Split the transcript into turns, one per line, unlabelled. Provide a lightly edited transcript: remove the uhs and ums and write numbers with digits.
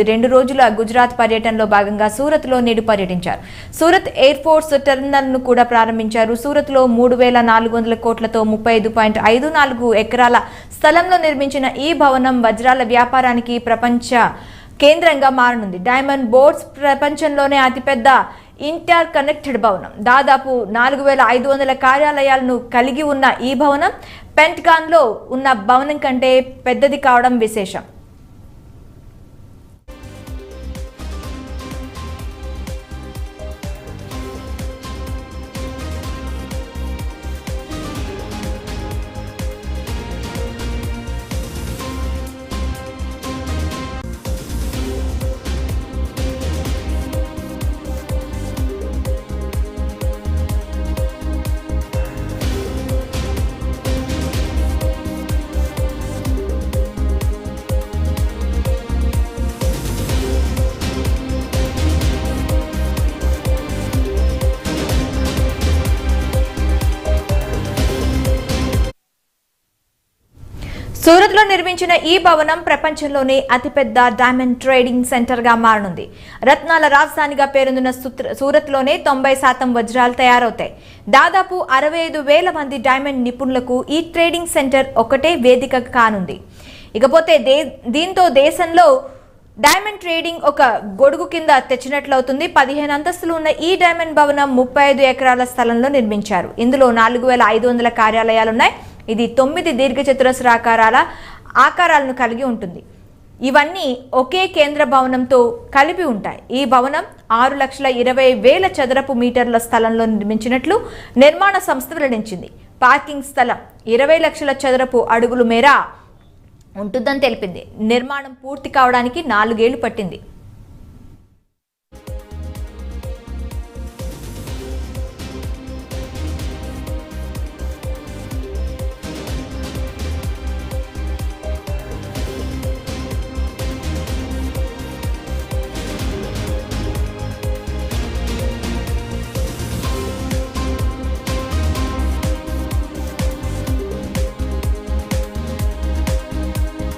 2 రోజుల గుజరాత్ పర్యటనలో భాగంగా సూరత్ లో నేడు పర్యటించారు. సూరత్ ఎయిర్ ఫోర్స్ టెర్మినల్ ను కూడా ప్రారంభించారు. సూరత్ లో 3400 కోట్లతో 35.54 ఎకరాల స్థలంలో నిర్మించిన ఈ భవనం వజ్రాల వ్యాపారానికి ప్రపంచ కేంద్రంగా మారనుంది. డైమండ్ బోర్డ్స్ ప్రపంచంలోనే అతిపెద్ద ఇంటర్ కనెక్టెడ్ భవనం. దాదాపు 4500 కార్యాలయాలను కలిగి ఉన్న ఈ భవనం పెంటగాన్ లో ఉన్న భవనం కంటే పెద్దది కావడం విశేషం. సూరత్ లో నిర్మించిన ఈ భవనం ప్రపంచంలోనే అతిపెద్ద డైమండ్ ట్రేడింగ్ సెంటర్ గా మారనుంది. రత్నాల రాజధానిగా పేరొందిన సూరత్ లోనే 90% వజ్రాలు తయారవుతాయి. దాదాపు 65,000 మంది డైమండ్ నిపుణులకు ఈ ట్రేడింగ్ సెంటర్ ఒకటే వేదిక కానుంది. ఇకపోతే దీంతో దేశంలో డైమండ్ ట్రేడింగ్ ఒక గొడుగు కింద తెచ్చినట్లవుతుంది. 15 అంతస్తులు ఉన్న ఈ డైమండ్ భవనం 35 ఎకరాల స్థలంలో నిర్మించారు. ఇందులో 4500 కార్యాలయాలున్నాయి. ఇది 9 దీర్ఘచతురస్రాకారాల ఆకారాలను కలిగి ఉంటుంది. ఇవన్నీ ఒకే కేంద్ర భవనంతో కలిపి ఉంటాయి. ఈ భవనం 6,20,000 చదరపు మీటర్ల స్థలంలో నిర్మించినట్లు నిర్మాణ సంస్థ వెల్లడించింది. పార్కింగ్ స్థలం 20 లక్షల చదరపు అడుగుల మేర ఉంటుందని తెలిపింది. నిర్మాణం పూర్తి కావడానికి 4 ఏళ్లు పట్టింది.